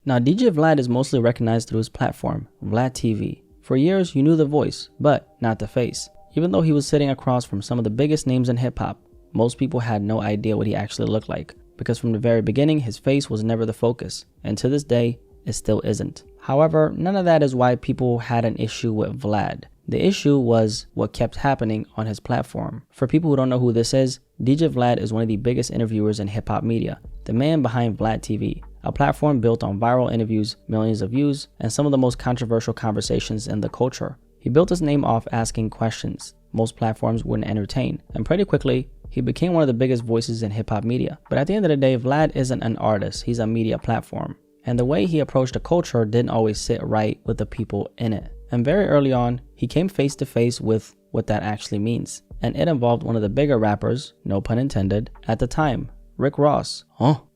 Now, DJ Vlad is mostly recognized through his platform, VladTV. For years, you knew the voice, but not the face. Even though he was sitting across from some of the biggest names in hip-hop, most people had no idea what he actually looked like, because from the very beginning, his face was never the focus, and to this day, it still isn't. However, none of that is why people had an issue with Vlad. The issue was what kept happening on his platform. For people who don't know who this is, DJ Vlad is one of the biggest interviewers in hip-hop media, the man behind VladTV, a platform built on viral interviews, millions of views, and some of the most controversial conversations in the culture. He built his name off asking questions most platforms wouldn't entertain, and pretty quickly, he became one of the biggest voices in hip-hop media. But at the end of the day, Vlad isn't an artist, he's a media platform. And the way he approached the culture didn't always sit right with the people in it. And very early on, he came face to face with what that actually means. And it involved one of the bigger rappers, no pun intended, at the time, Rick Ross.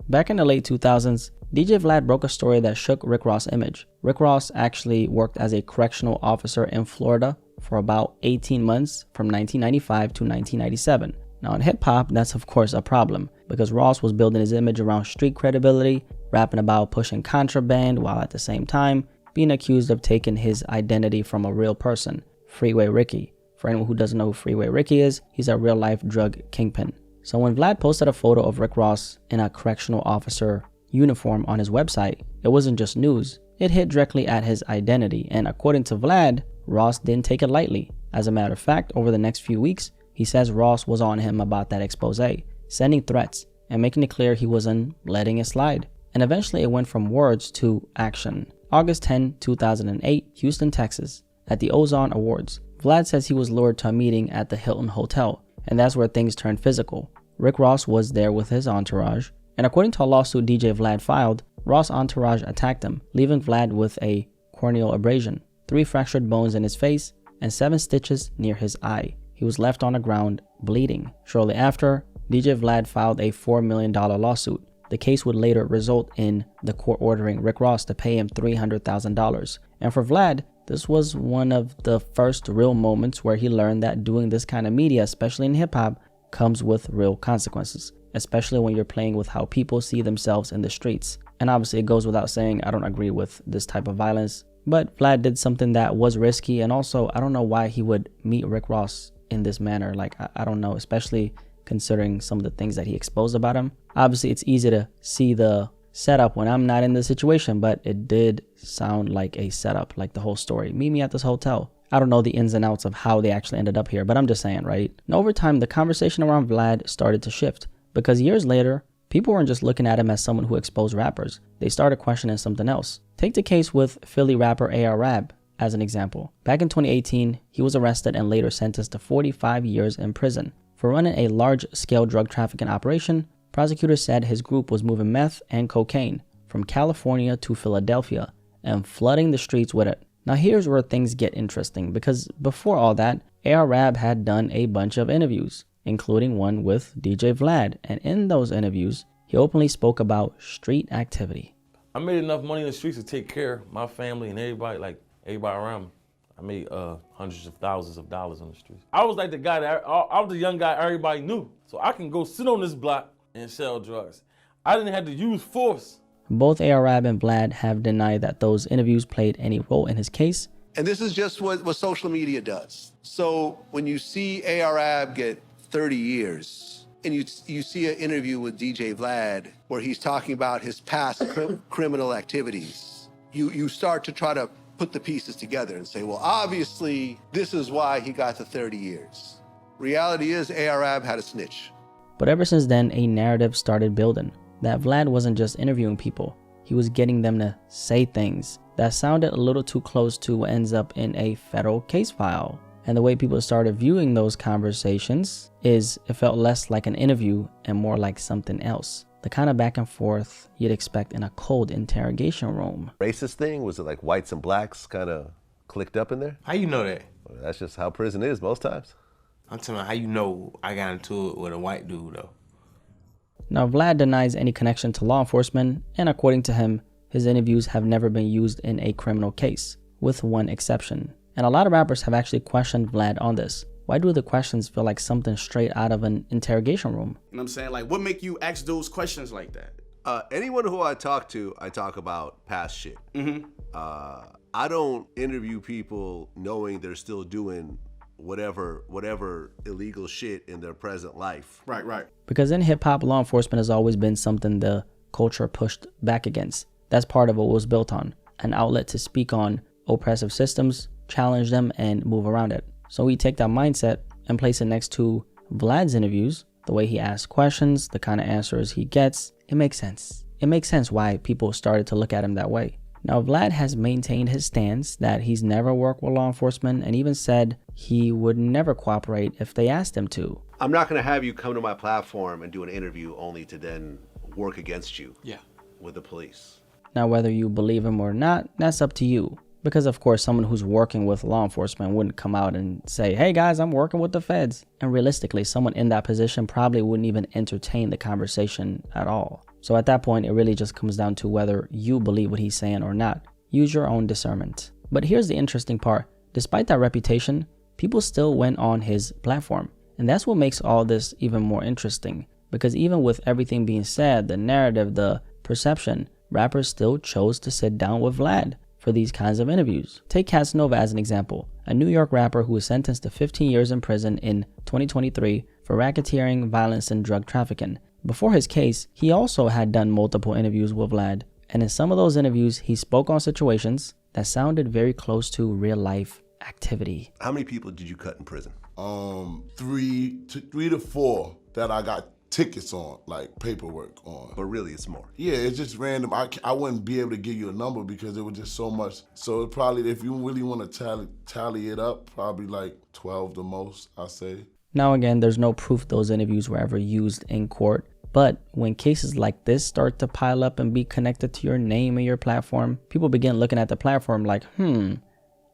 Back in the late 2000s, DJ Vlad broke a story that shook Rick Ross' image. Rick Ross actually worked as a correctional officer in Florida for about 18 months from 1995 to 1997. Now in hip-hop, that's of course a problem, because Ross was building his image around street credibility, rapping about pushing contraband while at the same time being accused of taking his identity from a real person, Freeway Ricky. For anyone who doesn't know who Freeway Ricky is, he's a real-life drug kingpin. So when Vlad posted a photo of Rick Ross in a correctional officer uniform on his website, it wasn't just news, it hit directly at his identity, and according to Vlad, Ross didn't take it lightly. As a matter of fact, over the next few weeks, he says Ross was on him about that expose, sending threats and making it clear he wasn't letting it slide. And eventually it went from words to action. August 10, 2008, Houston, Texas, at the Ozone Awards. Vlad says he was lured to a meeting at the Hilton Hotel, and that's where things turned physical. Rick Ross was there with his entourage, and according to a lawsuit DJ Vlad filed, Ross' entourage attacked him, leaving Vlad with a corneal abrasion, 3 fractured bones in his face, and 7 stitches near his eye. He was left on the ground, bleeding. Shortly after, DJ Vlad filed a $4 million lawsuit. The case would later result in the court ordering Rick Ross to pay him $300,000. And for Vlad, this was one of the first real moments where he learned that doing this kind of media, especially in hip-hop, comes with real consequences, especially when you're playing with how people see themselves in the streets. And obviously it goes without saying, I don't agree with this type of violence, but Vlad did something that was risky, and also I don't know why he would meet Rick Ross in this manner. Like, I don't know, especially considering some of the things that he exposed about him. Obviously it's easy to see the setup when I'm not in the situation, but it did sound like a setup, like the whole story. Meet me at this hotel. I don't know the ins and outs of how they actually ended up here, but I'm just saying, right? And over time, the conversation around Vlad started to shift, because years later, people weren't just looking at him as someone who exposed rappers. They started questioning something else. Take the case with Philly rapper A.R.Rab as an example. Back in 2018, he was arrested and later sentenced to 45 years in prison. For running a large-scale drug trafficking operation, prosecutors said his group was moving meth and cocaine from California to Philadelphia and flooding the streets with it. Now here's where things get interesting, because before all that, A.R.Rab had done a bunch of interviews, including one with DJ Vlad, and in those interviews, he openly spoke about street activity. I made enough money in the streets to take care of my family and everybody, like everybody around me. I made hundreds of thousands of dollars on the streets. I was like the guy that, I was the young guy everybody knew. So I can go sit on this block and sell drugs. I didn't have to use force. Both A.R.Rab and Vlad have denied that those interviews played any role in his case. And this is just what social media does. So when you see A.R.Rab get 30 years, and you see an interview with DJ Vlad where he's talking about his past criminal activities, you start to try to put the pieces together and say, well, obviously, this is why he got the 30 years. Reality is A.R.Rab had a snitch. But ever since then, a narrative started building that Vlad wasn't just interviewing people. He was getting them to say things that sounded a little too close to what ends up in a federal case file. And the way people started viewing those conversations is it felt less like an interview and more like something else. The kind of back and forth you'd expect in a cold interrogation room. Racist thing? Was it like whites and blacks kind of clicked up in there? How you know that? Well, that's just how prison is most times. I'm telling you, how you know I got into it with a white dude though? Now Vlad denies any connection to law enforcement, and according to him, his interviews have never been used in a criminal case, with one exception. And a lot of rappers have actually questioned Vlad on this. Why do the questions feel like something straight out of an interrogation room? You know what I'm saying? Like, what make you ask those questions like that? Anyone who I talk to, I talk about past shit. I don't interview people knowing they're still doing whatever illegal shit in their present life. Right. Because in hip-hop, law enforcement has always been something the culture pushed back against. That's part of what it was built on, an outlet to speak on oppressive systems, challenge them, and move around it. So we take that mindset and place it next to Vlad's interviews, the way he asks questions, the kind of answers he gets. It makes sense. It makes sense why people started to look at him that way. Now, Vlad has maintained his stance that he's never worked with law enforcement and even said he would never cooperate if they asked him to. I'm not going to have you come to my platform and do an interview only to then work against you with the police. Now, whether you believe him or not, that's up to you. Because, of course, someone who's working with law enforcement wouldn't come out and say, hey, guys, I'm working with the feds. And realistically, someone in that position probably wouldn't even entertain the conversation at all. So at that point, it really just comes down to whether you believe what he's saying or not. Use your own discernment. But here's the interesting part. Despite that reputation, people still went on his platform. And that's what makes all this even more interesting. Because even with everything being said, the narrative, the perception, rappers still chose to sit down with Vlad for these kinds of interviews. Take Casanova as an example, a New York rapper who was sentenced to 15 years in prison in 2023 for racketeering, violence, and drug trafficking. Before his case, he also had done multiple interviews with Vlad, and in some of those interviews, he spoke on situations that sounded very close to real life activity. How many people did you cut in prison? 3 to 4 that I got tickets on, like paperwork on. But really, it's more. Yeah, it's just random. I wouldn't be able to give you a number because it was just so much. So it probably, if you really want to tally it up, probably like 12 the most, I say. Now again, there's no proof those interviews were ever used in court. But when cases like this start to pile up and be connected to your name and your platform, people begin looking at the platform like,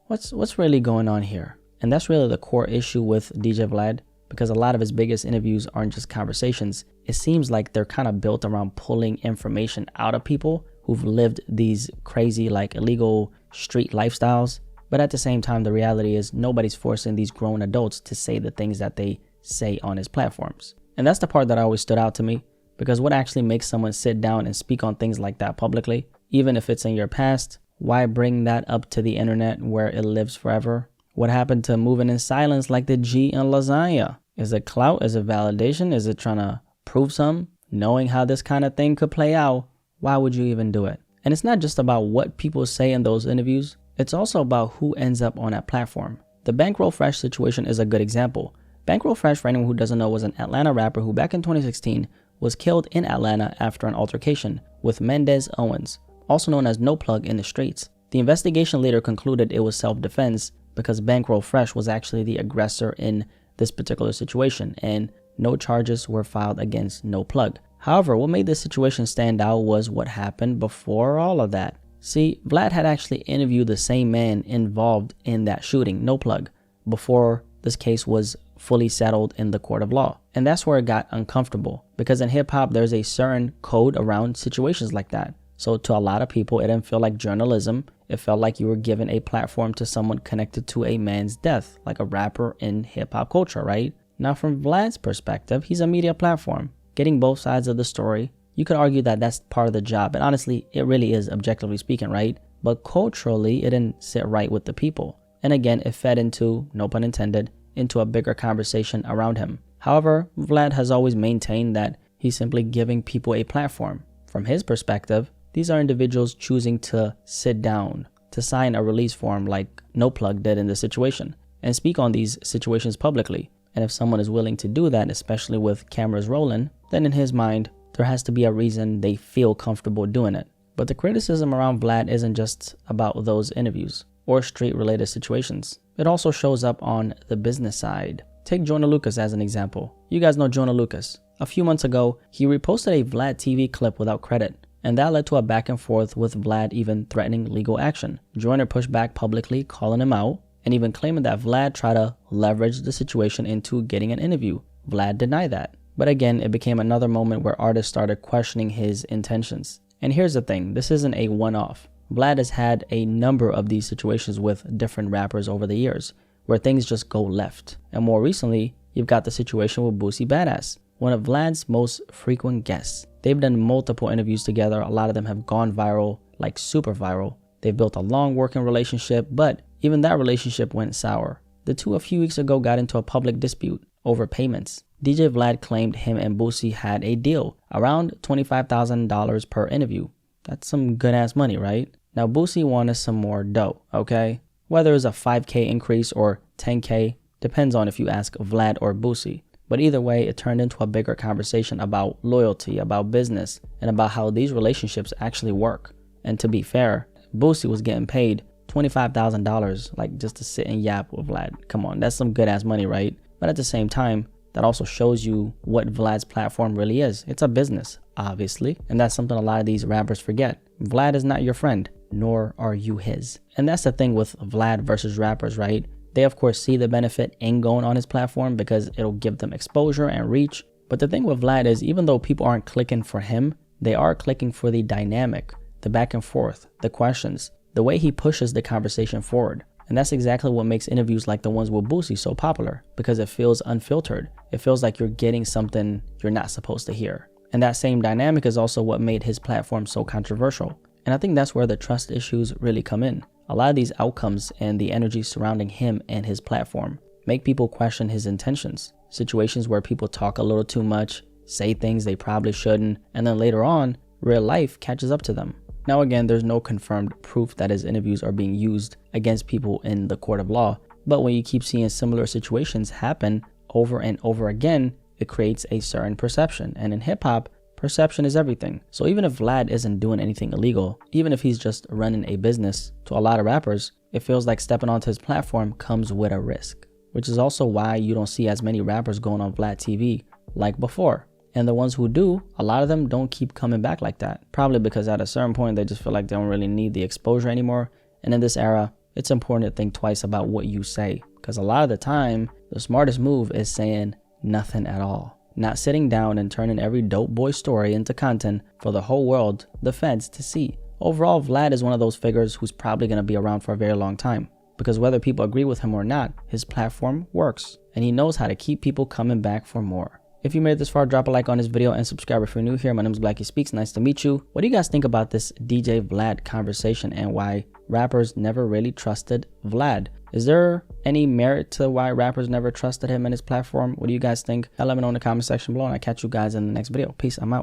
what's really going on here? And that's really the core issue with DJ Vlad, because a lot of his biggest interviews aren't just conversations. It seems like they're kind of built around pulling information out of people who've lived these crazy, like illegal street lifestyles. But at the same time, the reality is nobody's forcing these grown adults to say the things that they say on his platforms. And that's the part that always stood out to me, because what actually makes someone sit down and speak on things like that publicly, even if it's in your past? Why bring that up to the internet where it lives forever? What happened to moving in silence like the G in lasagna? Is it clout? Is it validation? Is it trying to prove something? Knowing how this kind of thing could play out, why would you even do it? And it's not just about what people say in those interviews. It's also about who ends up on that platform. The Bankroll Fresh situation is a good example. Bankroll Fresh, for anyone who doesn't know, was an Atlanta rapper who back in 2016 was killed in Atlanta after an altercation with Mendez Owens, also known as No Plug in the streets. The investigation later concluded it was self-defense because Bankroll Fresh was actually the aggressor in this particular situation, and no charges were filed against No Plug. However, what made this situation stand out was what happened before all of that. See, Vlad had actually interviewed the same man involved in that shooting, No Plug, before this case was fully settled in the court of law. And that's where it got uncomfortable, because in hip-hop there's a certain code around situations like that. So to a lot of people, it didn't feel like journalism. It felt like you were giving a platform to someone connected to a man's death, like a rapper in hip-hop culture, right? Now from Vlad's perspective, he's a media platform, getting both sides of the story. You could argue that that's part of the job, and honestly, it really is, objectively speaking, right? But culturally, it didn't sit right with the people. And again, it fed into, no pun intended, into a bigger conversation around him. However, Vlad has always maintained that he's simply giving people a platform. From his perspective, these are individuals choosing to sit down, to sign a release form like No Plug did in this situation, and speak on these situations publicly. And if someone is willing to do that, especially with cameras rolling, then in his mind, there has to be a reason they feel comfortable doing it. But the criticism around Vlad isn't just about those interviews or street-related situations. It also shows up on the business side. Take Joyner Lucas as an example. You guys know Joyner Lucas. A few months ago, he reposted a VladTV clip without credit, and that led to a back and forth with Vlad even threatening legal action. Joyner pushed back publicly, calling him out, and even claiming that Vlad tried to leverage the situation into getting an interview. Vlad denied that. But again, it became another moment where artists started questioning his intentions. And here's the thing, this isn't a one-off. Vlad has had a number of these situations with different rappers over the years, where things just go left. And more recently, you've got the situation with Boosie Badazz, one of Vlad's most frequent guests. They've done multiple interviews together. A lot of them have gone viral, like super viral. They've built a long working relationship, but even that relationship went sour. The two a few weeks ago got into a public dispute over payments. DJ Vlad claimed him and Boosie had a deal, around $25,000 per interview. That's some good ass money, right? Now Boosie wanted some more dough, okay? Whether it's a 5K increase or 10K, depends on if you ask Vlad or Boosie. But either way, it turned into a bigger conversation about loyalty, about business, and about how these relationships actually work. And to be fair, Boosie was getting paid $25,000 like just to sit and yap with Vlad. Come on, that's some good ass money, right? But at the same time, that also shows you what Vlad's platform really is. It's a business, obviously. And that's something a lot of these rappers forget. Vlad is not your friend, nor are you his. And that's the thing with Vlad versus rappers, right? They of course see the benefit in going on his platform because it'll give them exposure and reach. But the thing with Vlad is even though people aren't clicking for him, they are clicking for the dynamic, the back and forth, the questions, the way he pushes the conversation forward. And that's exactly what makes interviews like the ones with Boosie so popular, because it feels unfiltered. It feels like you're getting something you're not supposed to hear. And that same dynamic is also what made his platform so controversial. And I think that's where the trust issues really come in. A lot of these outcomes and the energy surrounding him and his platform make people question his intentions. Situations where people talk a little too much, say things they probably shouldn't, and then later on, real life catches up to them. Now again, there's no confirmed proof that his interviews are being used against people in the court of law, but when you keep seeing similar situations happen over and over again, it creates a certain perception. And in hip-hop, perception is everything. So even if Vlad isn't doing anything illegal, even if he's just running a business, to a lot of rappers, it feels like stepping onto his platform comes with a risk. Which is also why you don't see as many rappers going on VladTV like before. And the ones who do, a lot of them don't keep coming back like that. Probably because at a certain point, they just feel like they don't really need the exposure anymore. And in this era, it's important to think twice about what you say. Because a lot of the time, the smartest move is saying nothing at all. Not sitting down and turning every dope boy story into content for the whole world, the feds, to see. Overall, Vlad is one of those figures who's probably going to be around for a very long time. Because whether people agree with him or not, his platform works. And he knows how to keep people coming back for more. If you made it this far, drop a like on this video and subscribe if you're new here. My name is Blackie Speaks. Nice to meet you. What do you guys think about this DJ Vlad conversation and why rappers never really trusted Vlad? Is there any merit to why rappers never trusted him and his platform? What do you guys think? Let me know in the comment section below, and I'll catch you guys in the next video. Peace. I'm out.